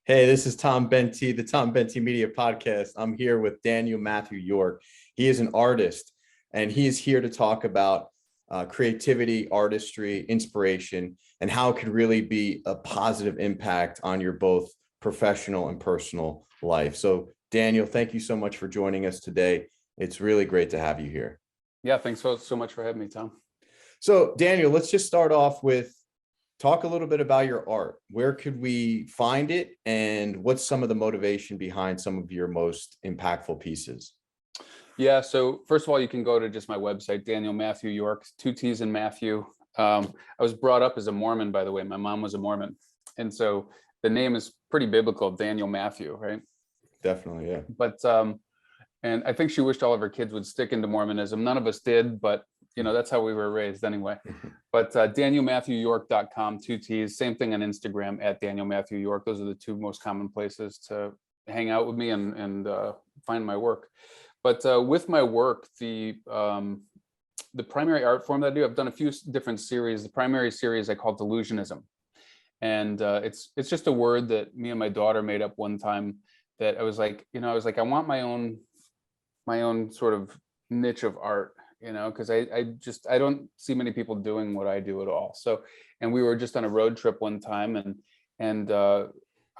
Hey, this is Tom Bentey, the Tom Bentey Media Podcast. I'm here with Daniel Matthew York. He is an artist, and he is here to talk about creativity, artistry, inspiration, and how it could really be a positive impact on your both professional and personal life. So, Daniel, thank you so much for joining us today. It's really great to have you here. Yeah, thanks so much for having me, Tom. So, Daniel, let's just start off with talk a little bit about your art. Where could we find it, and what's some of the motivation behind some of your most impactful pieces? Yeah, so first of all, you can go to just my website, Daniel Matthew York, two T's in Matthew. I was brought up as a Mormon, by the way. My mom was a Mormon. And so the name is pretty biblical, Daniel Matthew, right? Definitely, yeah. But, and I think she wished all of her kids would stick into Mormonism. None of us did, but that's how we were raised anyway. But DanielMatthewYork.com, two T's, same thing on Instagram at Daniel Matthew York. Those are the two most common places to hang out with me and find my work. But with my work, the primary art form that I do, I've done a few different series. The primary series I call Delusionism. And it's just a word that me and my daughter made up one time that I was like, I want my own sort of niche of art, because I don't see many people doing what I do at all. So, and we were just on a road trip one time, and I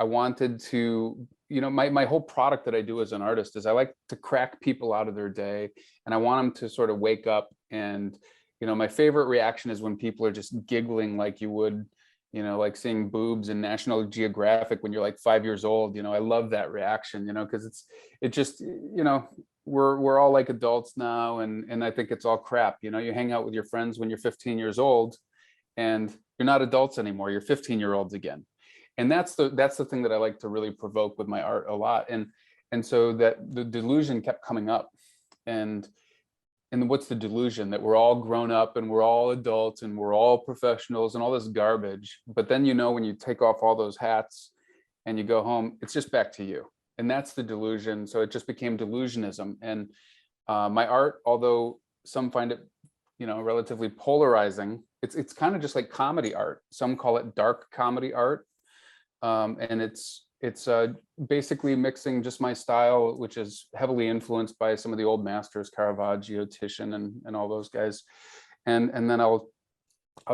wanted to, my whole product that I do as an artist is I like to crack people out of their day, and I want them to sort of wake up. And my favorite reaction is when people are just giggling like you would, like seeing boobs in National Geographic when you're like 5 years old. I love that reaction, because it just we're all like adults now, and I think it's all crap. You hang out with your friends when you're 15 years old, and you're not adults anymore. You're 15-year-olds again. And that's the thing that I like to really provoke with my art a lot. And so that the delusion kept coming up. And what's the delusion? That we're all grown up and we're all adults and we're all professionals and all this garbage. But then, when you take off all those hats and you go home, it's just back to you. And that's the delusion. So it just became delusionism. And my art, although some find it, relatively polarizing, it's kind of just like comedy art. Some call it dark comedy art. And it's basically mixing just my style, which is heavily influenced by some of the old masters, Caravaggio, Titian, and all those guys. And then I'll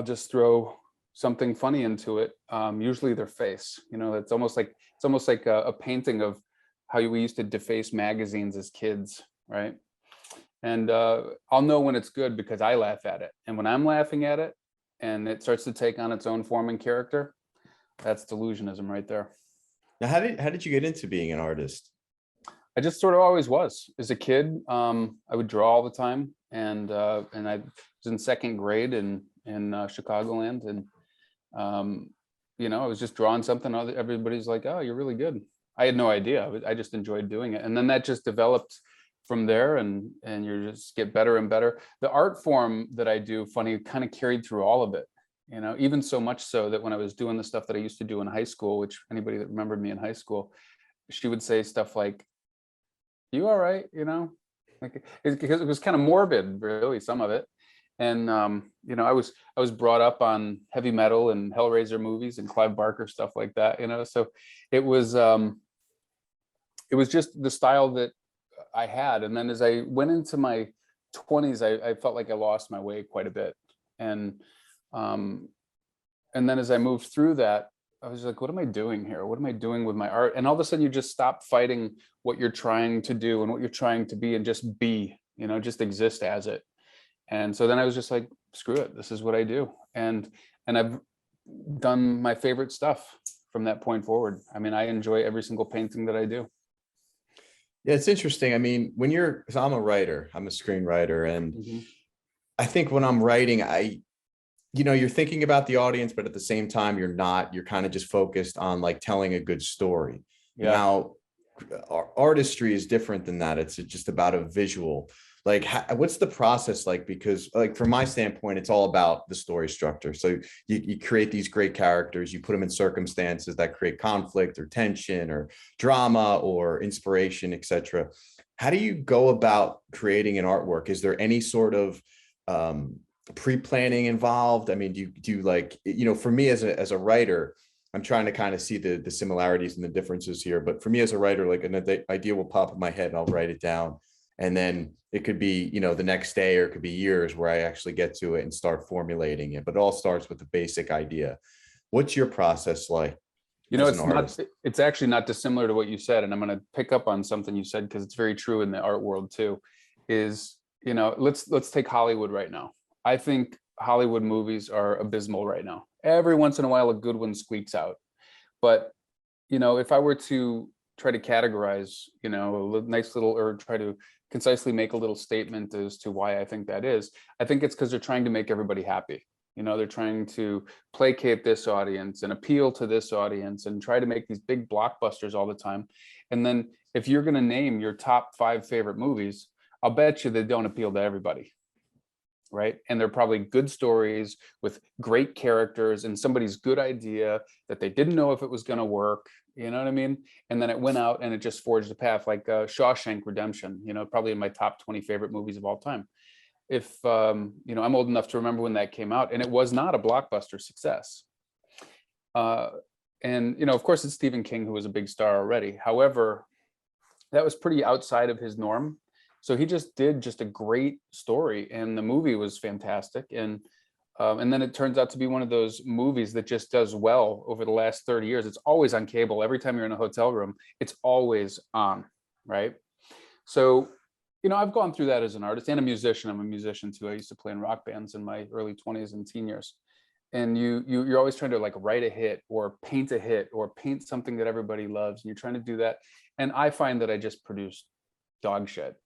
just throw something funny into it. Usually their face, it's almost like a painting of how we used to deface magazines as kids, right? And I'll know when it's good because I laugh at it. And when I'm laughing at it and it starts to take on its own form and character, that's delusionism right there. Now, how did you get into being an artist? I just sort of always was. As a kid, I would draw all the time, and I was in second grade in Chicagoland, and I was just drawing something. Everybody's like, "Oh, you're really good." I had no idea. I just enjoyed doing it, and then that just developed from there, and you just get better and better. The art form that I do, funny, kind of carried through all of it. Even so much so that when I was doing the stuff that I used to do in high school, which anybody that remembered me in high school, she would say stuff like, "You all right?" Like because it was kind of morbid, really, some of it. And I was brought up on heavy metal and Hellraiser movies and Clive Barker stuff like that. So it was just the style that I had. And then as I went into my 20s, I felt like I lost my way quite a bit. And then as I moved through that, I was like, what am I doing here? What am I doing with my art? And all of a sudden you just stop fighting what you're trying to do and what you're trying to be, and just be, just exist as it. And so then I was just like, screw it, this is what I do. And I've done my favorite stuff from that point forward. I mean, I enjoy every single painting that I do. Yeah, it's interesting. I mean, because I'm a writer, I'm a screenwriter, and I think when I'm writing, you're thinking about the audience, but at the same time, you're not. You're kind of just focused on like telling a good story. Yeah. Now, artistry is different than that. It's just about a visual. Like, what's the process like? Because like from my standpoint, it's all about the story structure. So you create these great characters, you put them in circumstances that create conflict or tension or drama or inspiration, etc. How do you go about creating an artwork? Is there any sort of pre-planning involved? I mean, do you like, for me as a writer, I'm trying to kind of see the similarities and the differences here. But for me as a writer, like an idea will pop in my head and I'll write it down. And then it could be, the next day, or it could be years where I actually get to it and start formulating it. But it all starts with the basic idea. What's your process like? It's actually not dissimilar to what you said. And I'm going to pick up on something you said, because it's very true in the art world too, is, let's take Hollywood right now. I think Hollywood movies are abysmal right now. Every once in a while, a good one squeaks out. But, if I were to try to categorize, a nice little, or try to concisely make a little statement as to why I think that is, I think it's because they're trying to make everybody happy. They're trying to placate this audience and appeal to this audience and try to make these big blockbusters all the time. And then if you're going to name your top 5 favorite movies, I'll bet you they don't appeal to everybody. Right. And they're probably good stories with great characters and somebody's good idea that they didn't know if it was going to work. You know what I mean? And then it went out and it just forged a path, like Shawshank Redemption, probably in my top 20 favorite movies of all time. If, I'm old enough to remember when that came out, and it was not a blockbuster success. And, of course, it's Stephen King, who was a big star already. However, that was pretty outside of his norm. So he just did a great story, and the movie was fantastic. And then it turns out to be one of those movies that just does well over the last 30 years. It's always on cable. Every time you're in a hotel room, it's always on, right? So, I've gone through that as an artist and a musician. I'm a musician too. I used to play in rock bands in my early 20s and teen years. And you're always trying to like write a hit or paint something that everybody loves. And you're trying to do that. And I find that I just produce dog shit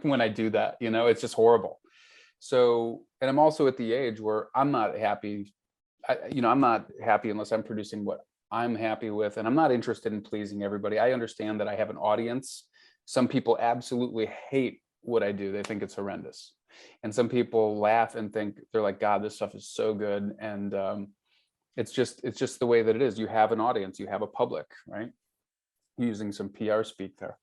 when I do that. It's just horrible. So, and I'm also at the age where I'm not happy. I'm not happy unless I'm producing what I'm happy with. And I'm not interested in pleasing everybody. I understand that I have an audience. Some people absolutely hate what I do. They think it's horrendous. And some people laugh and think, they're like, God, this stuff is so good. And it's just the way that it is. You have an audience, you have a public, right? Using some PR speak there.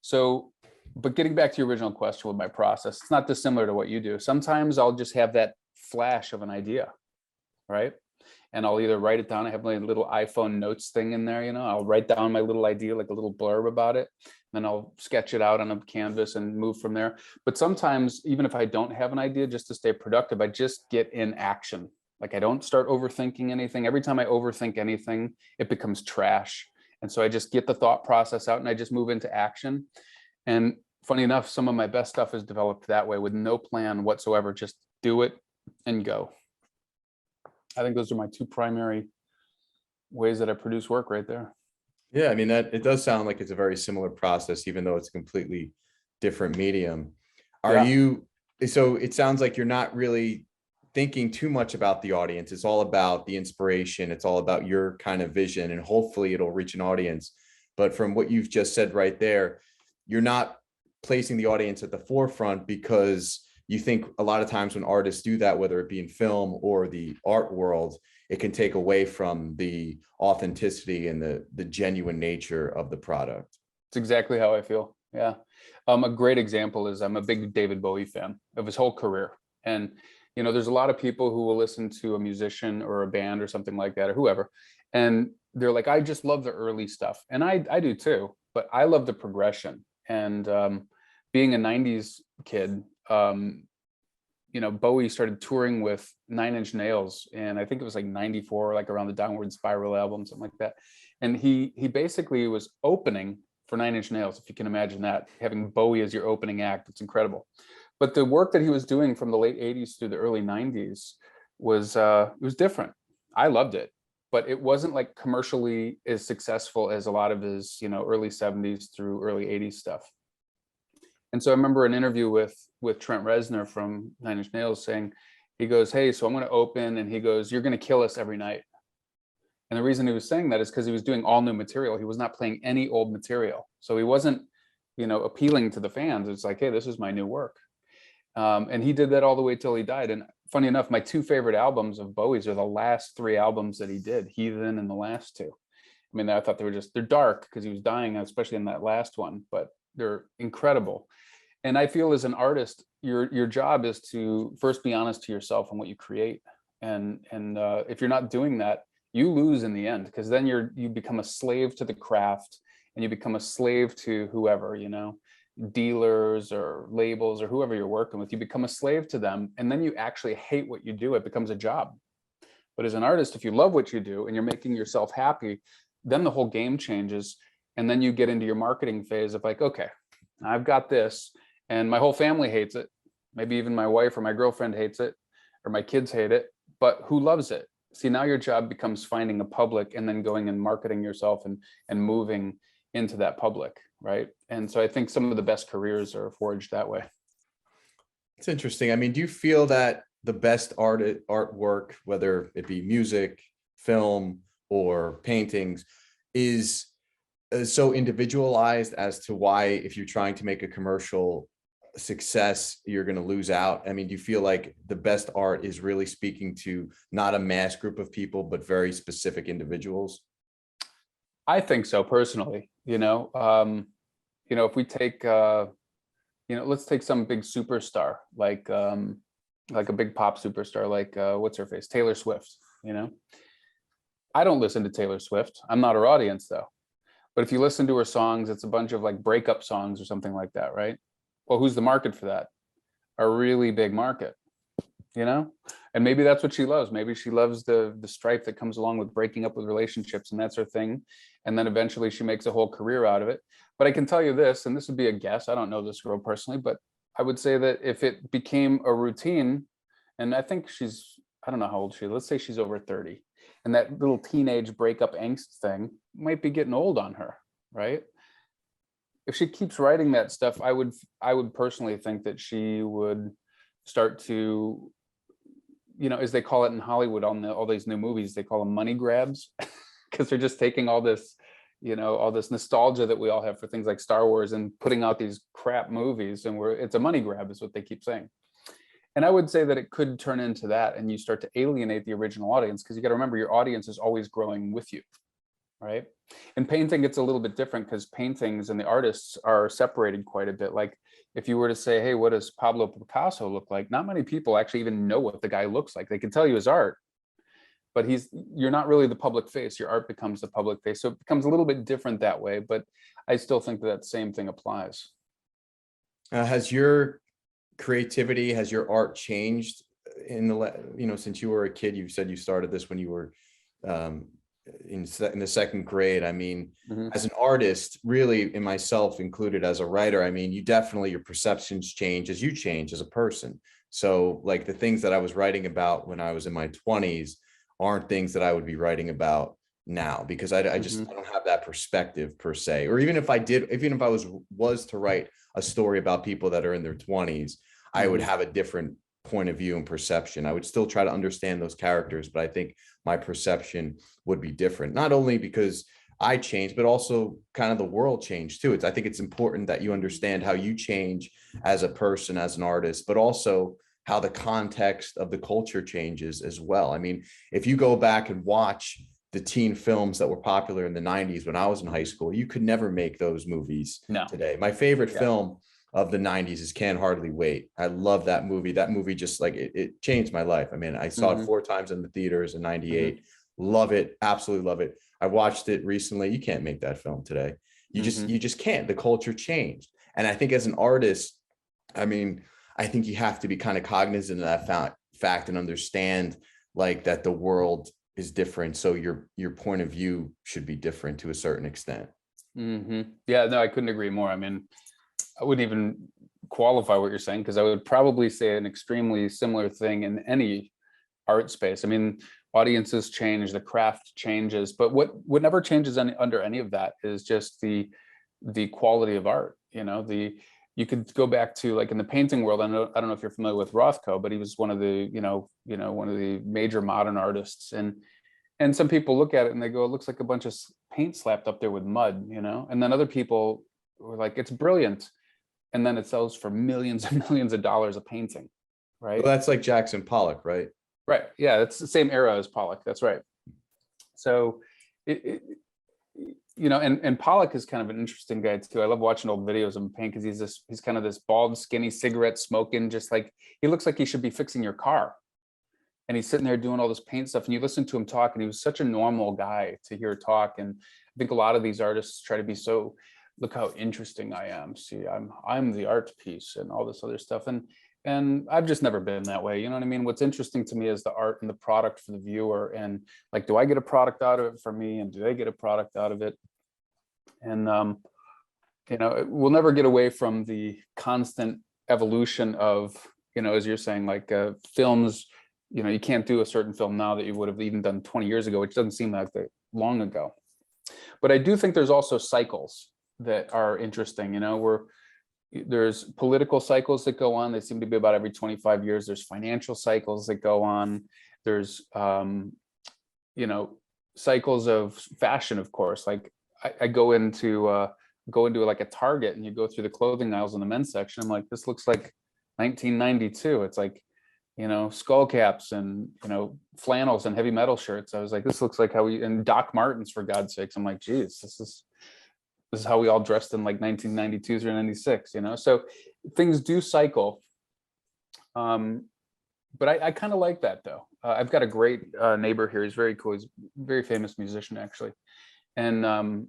So, but getting back to your original question with my process, it's not dissimilar to what you do. Sometimes I'll just have that flash of an idea, right? And I'll either write it down. I have my little iPhone notes thing in there, I'll write down my little idea, like a little blurb about it. Then I'll sketch it out on a canvas and move from there. But sometimes, even if I don't have an idea, just to stay productive, I just get in action. Like I don't start overthinking anything. Every time I overthink anything, it becomes trash. And so I just get the thought process out and I just move into action. And funny enough, some of my best stuff is developed that way with no plan whatsoever. Just do it and go. I think those are my 2 primary ways that I produce work right there. Yeah, I mean, that it does sound like it's a very similar process, even though it's a completely different medium. So it sounds like you're not really thinking too much about the audience. It's all about the inspiration. It's all about your kind of vision, and hopefully it'll reach an audience. But from what you've just said right there, you're not placing the audience at the forefront, because you think a lot of times when artists do that, whether it be in film or the art world, it can take away from the authenticity and the genuine nature of the product. It's exactly how I feel. Yeah. A great example is I'm a big David Bowie fan of his whole career. And, there's a lot of people who will listen to a musician or a band or something like that, or whoever. And they're like, I just love the early stuff. And I do too, but I love the progression. And being a 90s kid, Bowie started touring with 9 Inch Nails, and I think it was like 94, like around the Downward Spiral album, something like that. And he basically was opening for 9 Inch Nails, if you can imagine that, having Bowie as your opening act. It's incredible. But the work that he was doing from the late 80s through the early 90s was it was different. I loved it, but it wasn't like commercially as successful as a lot of his, early 70s through early 80s stuff. And so I remember an interview with Trent Reznor from 9 Inch Nails saying, he goes, hey, so I'm going to open, and he goes, you're going to kill us every night. And the reason he was saying that is because he was doing all new material. He was not playing any old material. So he wasn't, appealing to the fans. It's like, hey, this is my new work. And he did that all the way till he died. And funny enough, my 2 favorite albums of Bowie's are the last 3 albums that he did, Heathen and the last 2. I mean, I thought they're dark because he was dying, especially in that last one, but they're incredible. And I feel as an artist, your job is to first be honest to yourself on what you create. And if you're not doing that, you lose in the end, because then you become a slave to the craft, and you become a slave to whoever, dealers or labels or whoever you're working with. You become a slave to them, and then you actually hate what you do. It becomes a job. But as an artist, if you love what you do and you're making yourself happy, then the whole game changes. And then you get into your marketing phase of like, okay, I've got this and my whole family hates it. Maybe even my wife or my girlfriend hates it, or my kids hate it, but who loves it? See, now your job becomes finding a public and then going and marketing yourself and moving into that public, right? And so I think some of the best careers are forged that way. It's interesting. I mean, do you feel that the best artwork, whether it be music, film, or paintings, is so individualized as to why, if you're trying to make a commercial success, you're going to lose out? I mean, do you feel like the best art is really speaking to not a mass group of people, but very specific individuals? I think so personally. If we take, let's take some big superstar, like a big pop superstar, like what's her face, Taylor Swift. I don't listen to Taylor Swift. I'm not her audience though. But if you listen to her songs, it's a bunch of like breakup songs or something like that, right? Well, who's the market for that? A really big market, and maybe that's what she loves. Maybe she loves the strife that comes along with breaking up with relationships, and that's her thing. And then eventually she makes a whole career out of it. But I can tell you this, and this would be a guess, I don't know this girl personally, but I would say that if it became a routine, and I think I don't know how old she is, let's say she's over 30, and that little teenage breakup angst thing might be getting old on her, right? If she keeps writing that stuff, I would personally think that she would start to, as they call it in Hollywood, on all these new movies, they call them money grabs, because they're just taking all this, all this nostalgia that we all have for things like Star Wars and putting out these crap movies, and it's a money grab is what they keep saying. And I would say that it could turn into that, and you start to alienate the original audience, because you got to remember your audience is always growing with you, right? In painting, it's a little bit different, because paintings and the artists are separated quite a bit. Like if you were to say, hey, what does Pablo Picasso look like? Not many people actually even know what the guy looks like. They can tell you his art, but you're not really the public face. Your art becomes the public face. So it becomes a little bit different that way, but I still think that same thing applies. Has your creativity, has your art changed since you were a kid? You said you started this when you were in the second grade. I mean, as an artist, really, and myself included as a writer, I mean, your perceptions change as you change as a person. So like the things that I was writing about when I was in my 20s aren't things that I would be writing about now, because I don't have that perspective per se. Or even if I was to write a story about people that are in their 20s, I would have a different point of view and perception. I would still try to understand those characters, but I think my perception would be different, not only because I changed, but also kind of the world changed too. I think it's important that you understand how you change as a person, as an artist, but also how the context of the culture changes as well. I mean, if you go back and watch the teen films that were popular in the 90s when I was in high school, you could never make those movies today. My favorite film of the 90s is Can't Hardly Wait. I love that movie. That movie just like it changed my life. I mean, I saw it 4 times in the theaters in 98. Love it. Absolutely love it. I watched it recently. You can't make that film today. You just can't. The culture changed. And I think as an artist, I mean, I think you have to be kind of cognizant of that fact and understand like that the world is different. So your point of view should be different to a certain extent. Yeah, no, I couldn't agree more. I mean, I wouldn't even qualify what you're saying, because I would probably say an extremely similar thing in any art space. I mean, audiences change, the craft changes, but what never changes under any of that is just the quality of art. You could go back to like in the painting world. I don't know if you're familiar with Rothko, but he was one of the one of the major modern artists, and some people look at it and they go, it looks like a bunch of paint slapped up there with mud, and then other people were like, it's brilliant. And then it sells for millions and millions of dollars a painting, right? Well, that's like Jackson Pollock, right? Right. Yeah, it's the same era as Pollock. That's right. So, and Pollock is kind of an interesting guy too. I love watching old videos of him paint, because he's kind of this bald, skinny, cigarette smoking, just like he looks like he should be fixing your car. and he's sitting there doing all this paint stuff, and you listen to him talk, and he was such a normal guy to hear talk. And I think a lot of these artists try to be so, look how interesting I am. See, I'm the art piece and all this other stuff. And I've just never been that way. You know what I mean? What's interesting to me is the art and the product for the viewer. And like, do I get a product out of it for me? And do they get a product out of it? And, you know, we'll never get away from the constant evolution of, you know, as you're saying, like films, you know, you can't do a certain film now that you would have even done 20 years ago, which doesn't seem like that long ago. But I do think there's also cycles that are interesting. You know, there's political cycles that go on. They seem to be about every 25 years. There's financial cycles that go on. There's, you know, cycles of fashion, of course. Like I go into like a Target, and you go through the clothing aisles in the men's section. I'm like, this looks like 1992. It's like, you know, skull caps and, you know, flannels and heavy metal shirts. I was like, this looks like how and Doc Martens, for God's sakes. I'm like, geez, this is how we all dressed in like 1992 through 96, you know? So things do cycle. But I kind of like that though. I've got a great neighbor here. He's very cool. He's a very famous musician actually. And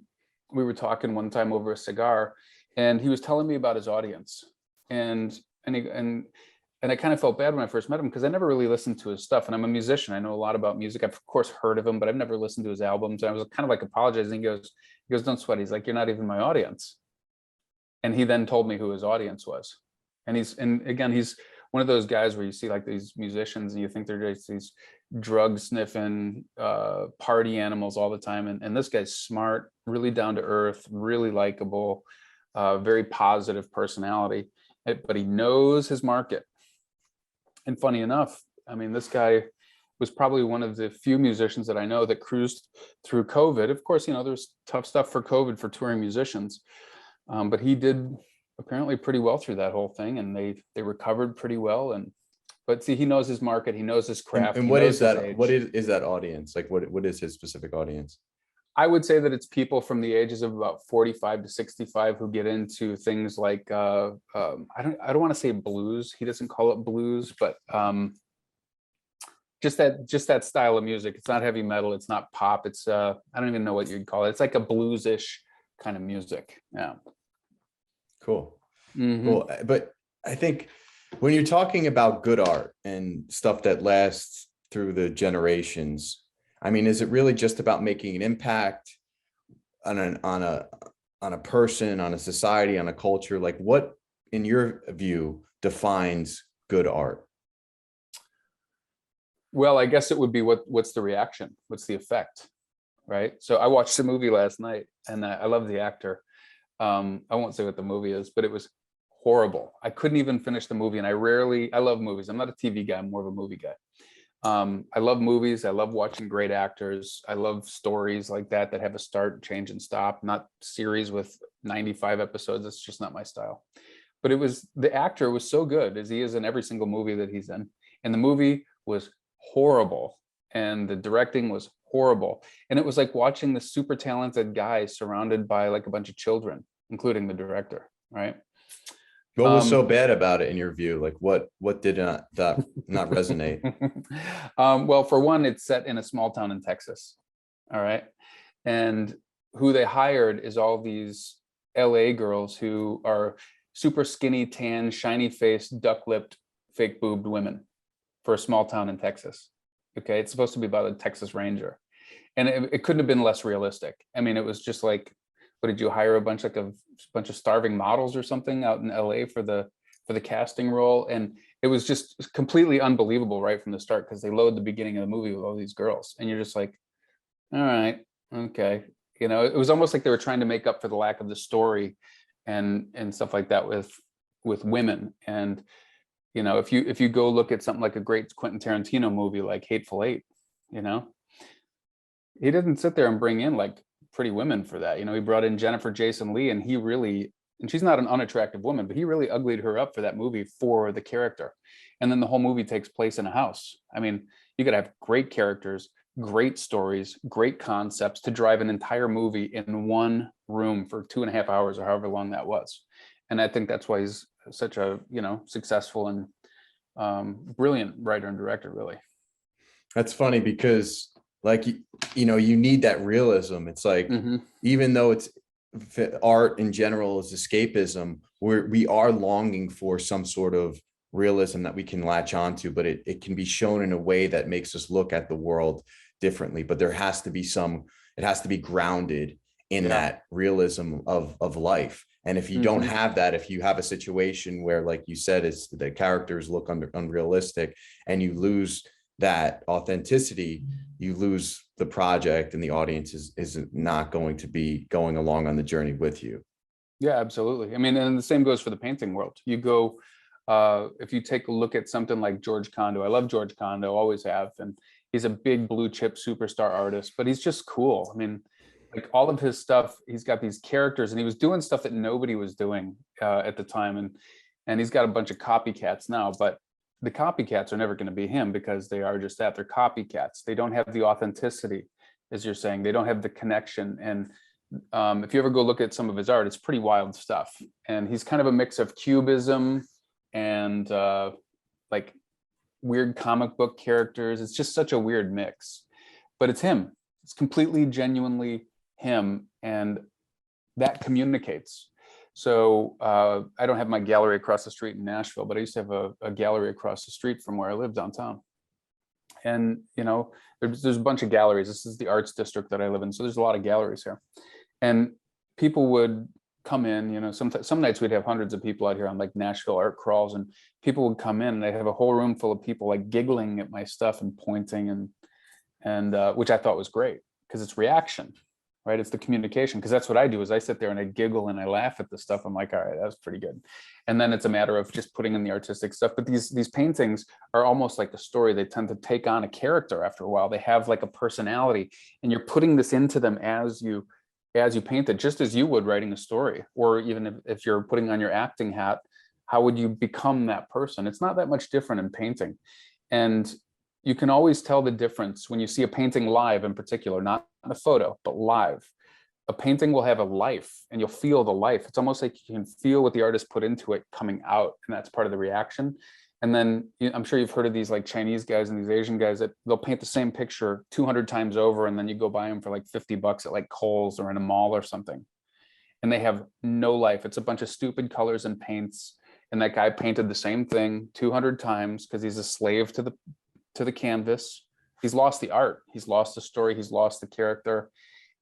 we were talking one time over a cigar, and he was telling me about his audience. And I kind of felt bad when I first met him, because I never really listened to his stuff. And I'm a musician. I know a lot about music. I've of course heard of him, but I've never listened to his albums. And I was kind of like apologizing. He goes, don't sweat. He's like, you're not even my audience. And he then told me who his audience was. And he's one of those guys where you see like these musicians and you think they're just these drug sniffing party animals all the time. And this guy's smart, really down to earth, really likable, very positive personality, but he knows his market. And funny enough, I mean, this guy was probably one of the few musicians that I know that cruised through COVID. Of course, you know, there's tough stuff for COVID for touring musicians, but he did apparently pretty well through that whole thing, and they recovered pretty well. But see, he knows his market, he knows his craft. And what is that? What is that audience? Like, what is his specific audience? I would say that it's people from the ages of about 45 to 65 who get into things like I don't want to say blues. He doesn't call it blues, but just that style of music. It's not heavy metal. It's not pop. It's I don't even know what you'd call it. It's like a blues-ish kind of music. Yeah. Cool. Cool. But I think when you're talking about good art and stuff that lasts through the generations, I mean, is it really just about making an impact on a person, on a society, on a culture? Like, what, in your view, defines good art? Well, I guess it would be what's the reaction? What's the effect? Right. So I watched the movie last night, and I love the actor. I won't say what the movie is, but it was horrible. I couldn't even finish the movie. And I love movies. I'm not a TV guy. I'm more of a movie guy. I love movies. I love watching great actors. I love stories like that have a start, change, and stop, not series with 95 episodes. It's just not my style. But the actor was so good, as he is in every single movie that he's in. And the movie was horrible. And the directing was horrible. And it was like watching the super talented guy surrounded by like a bunch of children, including the director, right? What was so bad about it in your view? Like what did not resonate? Well, for one, it's set in a small town in Texas. All right. And who they hired is all these LA girls who are super skinny, tan, shiny faced, duck lipped, fake boobed women for a small town in Texas. Okay. It's supposed to be about a Texas Ranger. And it couldn't have been less realistic. I mean, it was just like, what did you hire a bunch of starving models or something out in LA for the casting role? And it was just completely unbelievable right from the start, because they load the beginning of the movie with all these girls, and you're just like, all right, okay. You know, it was almost like they were trying to make up for the lack of the story and stuff like that with women. And you know, if you go look at something like a great Quentin Tarantino movie like Hateful Eight, you know, he didn't sit there and bring in like pretty women for that. You know, he brought in Jennifer Jason Leigh, and and she's not an unattractive woman, but he really uglied her up for that movie for the character. And then the whole movie takes place in a house. I mean, you got to have great characters, great stories, great concepts to drive an entire movie in one room for 2.5 hours or however long that was. And I think that's why he's such a, you know, successful and brilliant writer and director, really. That's funny because like, you need that realism. It's like, even though it's art in general is escapism, we are longing for some sort of realism that we can latch onto, but it can be shown in a way that makes us look at the world differently. But there has to be it has to be grounded in that realism of life. And if you don't have that, if you have a situation where, like you said, it's the characters look unrealistic and you lose that authenticity, you lose the project, and the audience is not going to be going along on the journey with you. Yeah, absolutely. I mean, and the same goes for the painting world. You go, if you take a look at something like George Condo, I love George Condo, always have, and he's a big blue chip superstar artist, but he's just cool. I mean, like all of his stuff, he's got these characters, and he was doing stuff that nobody was doing at the time, and he's got a bunch of copycats now, but the copycats are never going to be him because they are just that. They're copycats. They don't have the authenticity, as you're saying. They don't have the connection. And if you ever go look at some of his art, it's pretty wild stuff. And he's kind of a mix of cubism and like weird comic book characters. It's just such a weird mix, but it's him. It's completely genuinely him, and that communicates. So I don't have my gallery across the street in Nashville, but I used to have a gallery across the street from where I live downtown. And, there's a bunch of galleries. This is the arts district that I live in. So there's a lot of galleries here. And people would come in, some nights we'd have hundreds of people out here on like Nashville art crawls, and people would come in and they have a whole room full of people like giggling at my stuff and pointing and which I thought was great because it's reaction. Right, it's the communication, because that's what I do is I sit there and I giggle and I laugh at the stuff. I'm like, all right, that's pretty good. And then it's a matter of just putting in the artistic stuff. But these paintings are almost like a story. They tend to take on a character after a while. They have like a personality, and you're putting this into them as you paint it, just as you would writing a story. Or even if you're putting on your acting hat, how would you become that person? It's not that much different in painting. And you can always tell the difference when you see a painting live, in particular, not a photo, but live. A painting will have a life, and you'll feel the life. It's almost like you can feel what the artist put into it coming out, and that's part of the reaction. And then I'm sure you've heard of these like Chinese guys and these Asian guys that they'll paint the same picture 200 times over, and then you go buy them for like $50 at like Kohl's or in a mall or something. And they have no life. It's a bunch of stupid colors and paints. And that guy painted the same thing 200 times because he's a slave to the canvas. He's lost the art, he's lost the story, he's lost the character.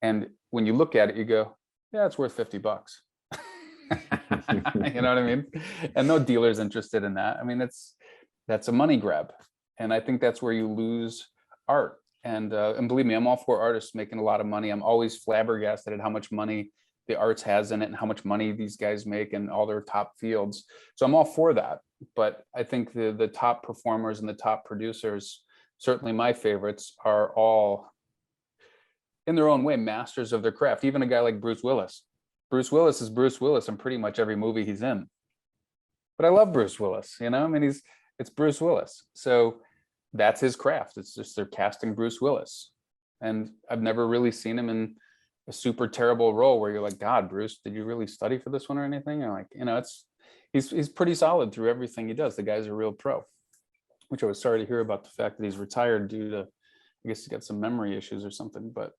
And when you look at it, you go, yeah, it's worth $50. You know what I mean? And no dealer's interested in that. I mean, that's a money grab. And I think that's where you lose art. And believe me, I'm all for artists making a lot of money. I'm always flabbergasted at how much money the arts has in it and how much money these guys make in all their top fields. So I'm all for that. But I think the top performers and the top producers, certainly my favorites, are all in their own way masters of their craft. Even a guy like Bruce Willis. Bruce Willis is Bruce Willis in pretty much every movie he's in. But I love Bruce Willis, I mean, it's Bruce Willis. So that's his craft. It's just they're casting Bruce Willis. And I've never really seen him in a super terrible role where you're like, God, Bruce, did you really study for this one or anything? And like, he's pretty solid through everything he does. The guy's a real pro, which I was sorry to hear about the fact that he's retired due to, I guess he got some memory issues or something, but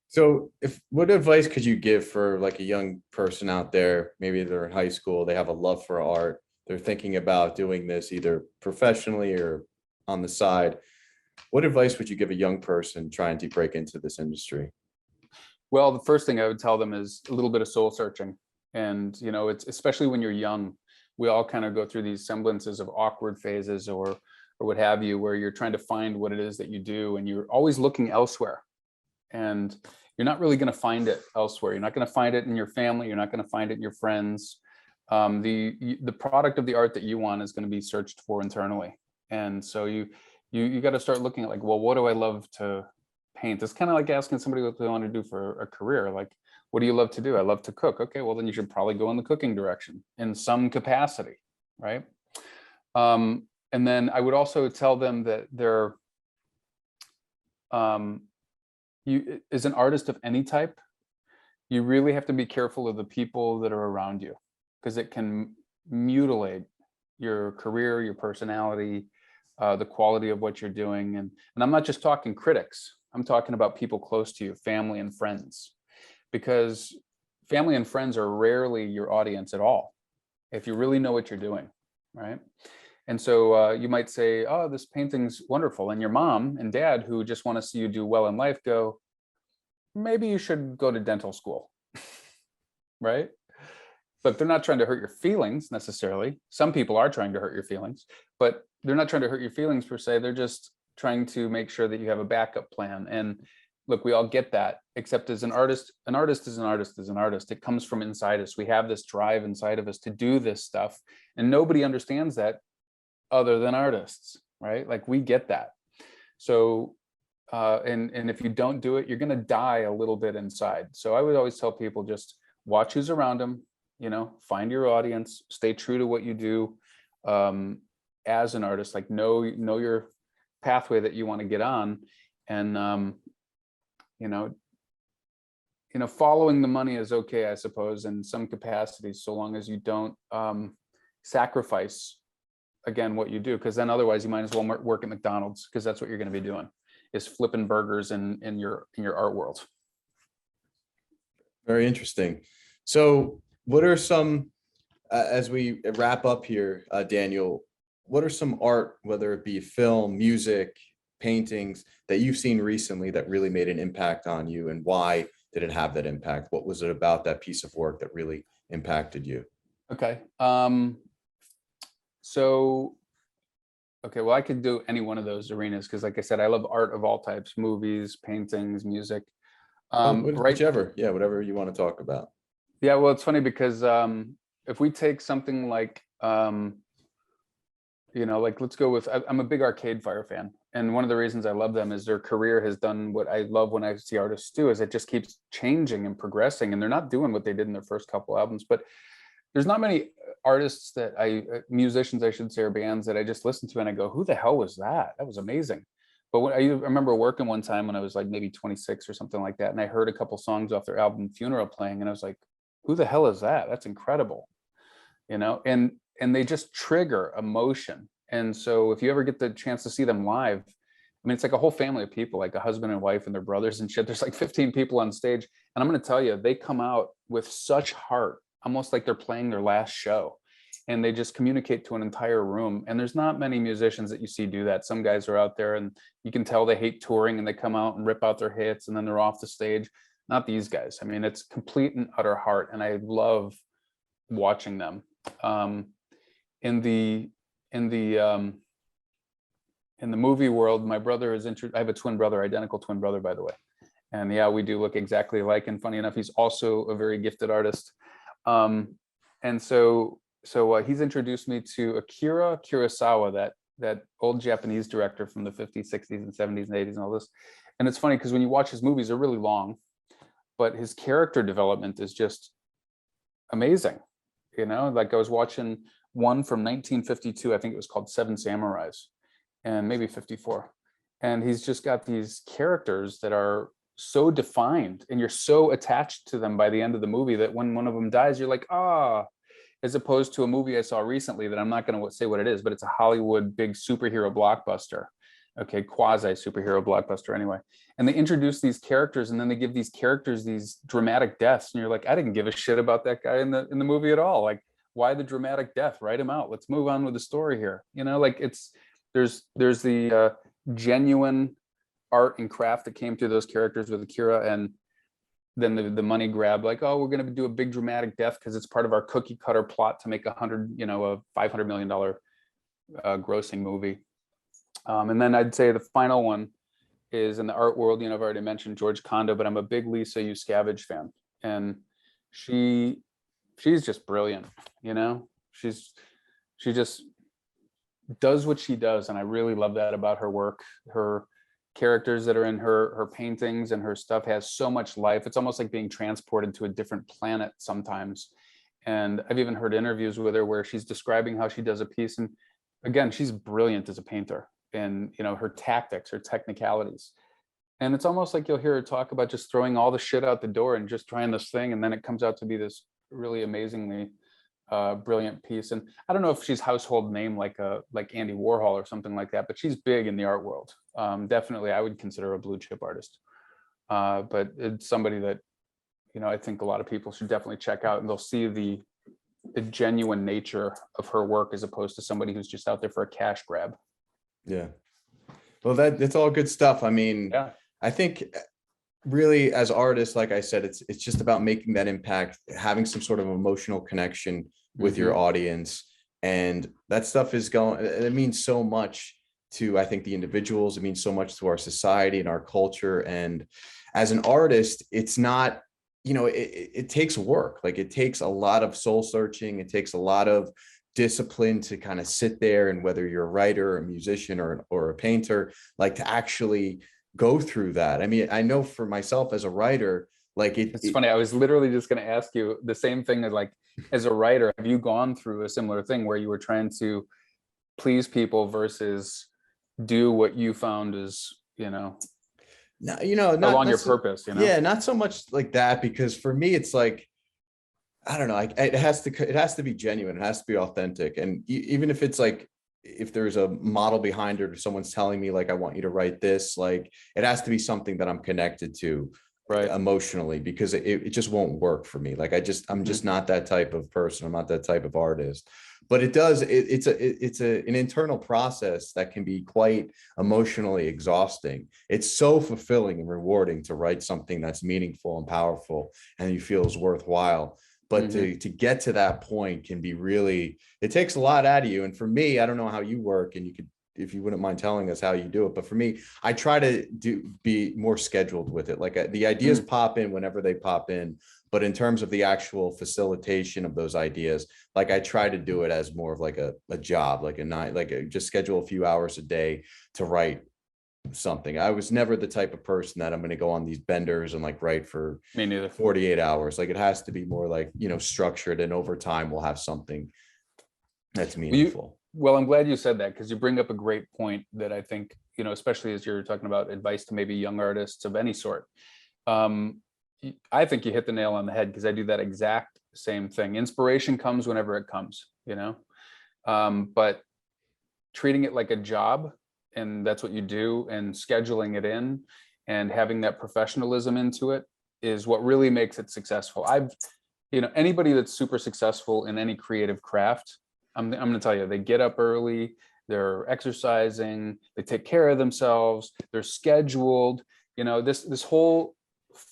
So what advice could you give for like a young person out there? Maybe they're in high school, they have a love for art, they're thinking about doing this either professionally or on the side. What advice would you give a young person trying to break into this industry? Well, the first thing I would tell them is a little bit of soul searching. And, it's especially when you're young, we all kind of go through these semblances of awkward phases or what have you, where you're trying to find what it is that you do, and you're always looking elsewhere. And you're not really going to find it elsewhere. You're not going to find it in your family. You're not going to find it in your friends. The product of the art that you want is going to be searched for internally. And so you got to start looking at like, well, what do I love to paint? It's kind of like asking somebody what they want to do for a career. Like, what do you love to do? I love to cook. Okay, well, then you should probably go in the cooking direction in some capacity, right? And then I would also tell them that you, as an artist of any type, you really have to be careful of the people that are around you, because it can mutilate your career, your personality. the quality of what you're doing. And I'm not just talking critics. I'm talking about people close to you, family and friends, because family and friends are rarely your audience at all, if you really know what you're doing, right? And so you might say, oh, this painting's wonderful. And your mom and dad, who just want to see you do well in life, go, maybe you should go to dental school, right? But they're not trying to hurt your feelings necessarily. Some people are trying to hurt your feelings, but they're not trying to hurt your feelings per se. They're just trying to make sure that you have a backup plan. And look, we all get that, except as an artist is an artist is an artist. It comes from inside us. We have this drive inside of us to do this stuff. And nobody understands that other than artists, right? Like, we get that. So, and if you don't do it, you're going to die a little bit inside. So I would always tell people, just watch who's around them, find your audience, stay true to what you do as an artist, like know your pathway that you want to get on. And, following the money is okay, I suppose, in some capacities, so long as you don't sacrifice, again, what you do, because then otherwise you might as well work at McDonald's, because that's what you're going to be doing, is flipping burgers in your art world. Very interesting. So what are some, as we wrap up here, Daniel, what are some art, whether it be film, music, paintings, that you've seen recently that really made an impact on you, and why did it have that impact? What was it about that piece of work that really impacted you? Okay. Well, I could do any one of those arenas, because like I said, I love art of all types: movies, paintings, music. Whichever, yeah, whatever you want to talk about. Yeah, well, it's funny because if we take something like, let's go with, I'm a big Arcade Fire fan. And one of the reasons I love them is their career has done what I love when I see artists do, is it just keeps changing and progressing. And they're not doing what they did in their first couple albums, but there's not many artists musicians, I should say, or bands that I just listen to and I go, who the hell was that? That was amazing. But when I remember working one time when I was like maybe 26 or something like that, and I heard a couple songs off their album Funeral playing, and I was like, who the hell is that? That's incredible. And they just trigger emotion. And so if you ever get the chance to see them live, I mean, it's like a whole family of people, like a husband and wife and their brothers and shit. There's like 15 people on stage. And I'm going to tell you, they come out with such heart, almost like they're playing their last show. And they just communicate to an entire room. And there's not many musicians that you see do that. Some guys are out there and you can tell they hate touring, and they come out and rip out their hits and then they're off the stage. Not these guys. I mean, it's complete and utter heart. And I love watching them. In the movie world, my brother is I have a twin brother, identical twin brother, by the way. And yeah, we do look exactly alike. And funny enough, he's also a very gifted artist. And so he's introduced me to Akira Kurosawa, that old Japanese director from the 50s, 60s, and 70s, and 80s, and all this. And it's funny because when you watch his movies, they're really long, but his character development is just amazing. Like I was watching one from 1952, I think it was called Seven Samurais, and maybe 54. And he's just got these characters that are so defined, and you're so attached to them by the end of the movie that when one of them dies, you're like, as opposed to a movie I saw recently that I'm not going to say what it is, but it's a Hollywood big superhero blockbuster. Okay, quasi superhero blockbuster anyway. And they introduce these characters, and then they give these characters these dramatic deaths, and you're like, I didn't give a shit about that guy in the movie at all. Like, why the dramatic death? Write him out. Let's move on with the story here. Like there's the genuine art and craft that came through those characters with Akira, and then the money grab, like, oh, we're going to do a big dramatic death because it's part of our cookie cutter plot to make a $500 million grossing movie. And then I'd say the final one is in the art world. I've already mentioned George Condo, but I'm a big Lisa Yuskavage fan, and she's just brilliant. She just does what she does, and I really love that about her work. Her characters that are in her paintings and her stuff has so much life. It's almost like being transported to a different planet sometimes. And I've even heard interviews with her where she's describing how she does a piece, and again, she's brilliant as a painter, and her tactics, her technicalities. And it's almost like you'll hear her talk about just throwing all the shit out the door and just trying this thing, and then it comes out to be this really amazingly brilliant piece. And I don't know if she's household name like Andy Warhol or something like that, but she's big in the art world. Definitely, I would consider her a blue chip artist. But it's somebody that, you know, I think a lot of people should definitely check out, and they'll see the genuine nature of her work as opposed to somebody who's just out there for a cash grab. Yeah. Well, that's all good stuff. I mean, Yeah. I think really as artists, like I said, it's just about making that impact, having some sort of emotional connection with your audience. And that stuff it means so much to, I think, the individuals. It means so much to our society and our culture. And as an artist, it's not, you know, it takes work. Like, it takes a lot of soul searching. It takes a lot of discipline to kind of sit there, and whether you're a writer or a musician or a painter, like, to actually go through that. I mean, I know for myself as a writer, like it's funny. I was literally just going to ask you the same thing. As a writer, have you gone through a similar thing where you were trying to please people versus do what you found is, you know, no, you know, along your purpose, you know? Yeah, not so much like that, because for me, it's like, I don't know, it has to be genuine. It has to be authentic. And even if it's like, if there's a model behind it, or someone's telling me like, I want you to write this, like, it has to be something that I'm connected to, right, emotionally, because it just won't work for me. Like, I'm just not that type of person. I'm not that type of artist. But it's an internal process that can be quite emotionally exhausting. It's so fulfilling and rewarding to write something that's meaningful and powerful and you feel is worthwhile. But to get to that point can be really, it takes a lot out of you. And for me, I don't know how you work, and you could, if you wouldn't mind telling us how you do it. But for me, I try to be more scheduled with it. Like, the ideas pop in whenever they pop in. But in terms of the actual facilitation of those ideas, like, I try to do it as more of like a job, like just schedule a few hours a day to write something. I was never the type of person that I'm going to go on these benders and like write for Me neither. 48 hours. Like, it has to be more like, you know, structured, and over time we'll have something that's meaningful. Well, I'm glad you said that, because you bring up a great point that I think, you know, especially as you're talking about advice to maybe young artists of any sort. I think you hit the nail on the head, because I do that exact same thing. Inspiration comes whenever it comes, you know, but treating it like a job, and that's what you do, and scheduling it in and having that professionalism into it is what really makes it successful. You know, anybody that's super successful in any creative craft, I'm going to tell you, they get up early, they're exercising, they take care of themselves, they're scheduled. You know, this whole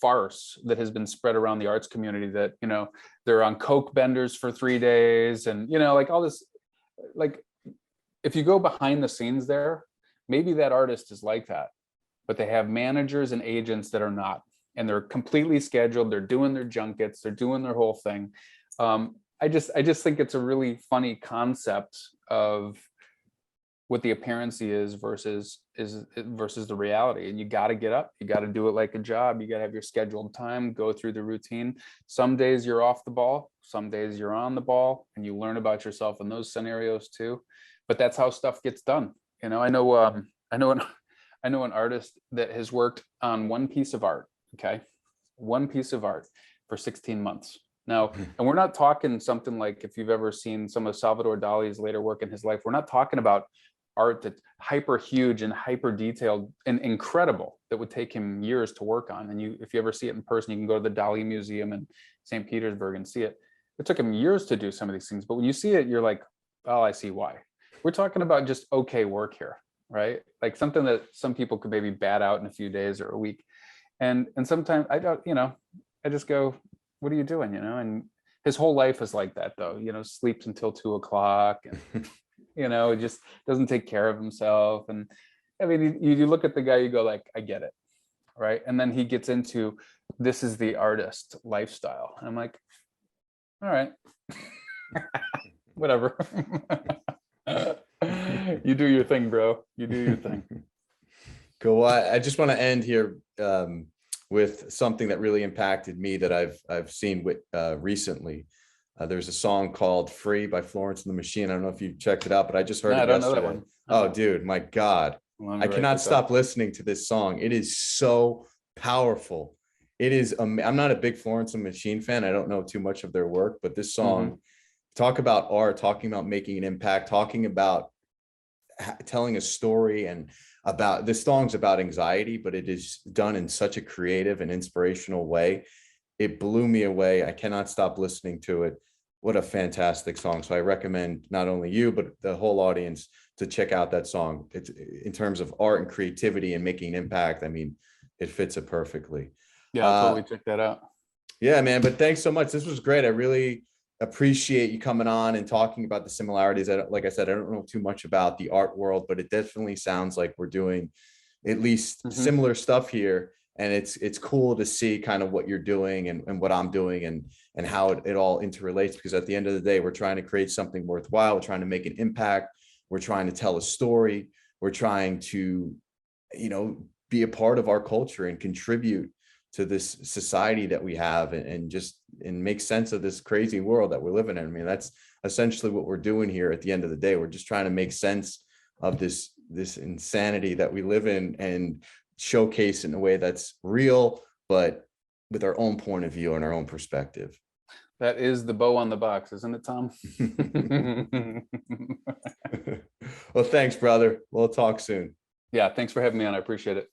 farce that has been spread around the arts community that, you know, they're on coke benders for 3 days, and, you know, like all this, like, if you go behind the scenes there, maybe that artist is like that, but they have managers and agents that are not, and they're completely scheduled. They're doing their junkets, they're doing their whole thing. I just think it's a really funny concept of what the appearance is versus the reality. And you got to get up, you got to do it like a job. You got to have your scheduled time, go through the routine. Some days you're off the ball, some days you're on the ball, and you learn about yourself in those scenarios too. But that's how stuff gets done. You know, I know an artist that has worked on one piece of art, okay? One piece of art for 16 months. Now, and we're not talking something like, if you've ever seen some of Salvador Dali's later work in his life, we're not talking about art that's hyper huge and hyper detailed and incredible that would take him years to work on. And if you ever see it in person, you can go to the Dali Museum in St. Petersburg and see it. It took him years to do some of these things, but when you see it, you're like, oh, I see why. We're talking about just okay work here, right? Like something that some people could maybe bat out in a few days or a week. And sometimes I don't, you know, I just go, what are you doing? You know, and his whole life is like that though, you know, sleeps until 2 o'clock and, you know, just doesn't take care of himself. And I mean, you look at the guy, you go like, I get it. Right. And then he gets into, this is the artist lifestyle. And I'm like, all right, whatever. You do your thing, bro. You do your thing. Cool. Well, I just want to end here with something that really impacted me that I've seen recently. There's a song called "Free" by Florence and the Machine. I don't know if you checked it out, but I just heard it yesterday. I don't know that one. Oh, dude, my God. I cannot stop listening to this song. It is so powerful. It is. I'm not a big Florence and the Machine fan. I don't know too much of their work, but this song talk about art, talking about making an impact, talking about telling a story, and about this song's about anxiety, but it is done in such a creative and inspirational way. It blew me away. I cannot stop listening to it. What a fantastic song. So I recommend not only you, but the whole audience to check out that song. It's in terms of art and creativity and making an impact. I mean, it fits it perfectly. Yeah, I'll totally check that out. Yeah, man. But thanks so much. This was great. I really appreciate you coming on and talking about the similarities. Like I said, I don't know too much about the art world, but it definitely sounds like we're doing at least similar stuff here. And it's cool to see kind of what you're doing and what I'm doing and how it all interrelates, because at the end of the day, we're trying to create something worthwhile. We're trying to make an impact. We're trying to tell a story. We're trying to, be a part of our culture and contribute to this society that we have and make sense of this crazy world that we're living in. I mean, that's essentially what we're doing here at the end of the day. We're just trying to make sense of this insanity that we live in and showcase in a way that's real, but with our own point of view and our own perspective. That is the bow on the box, isn't it, Tom? Well, thanks, brother. We'll talk soon. Yeah, thanks for having me on. I appreciate it.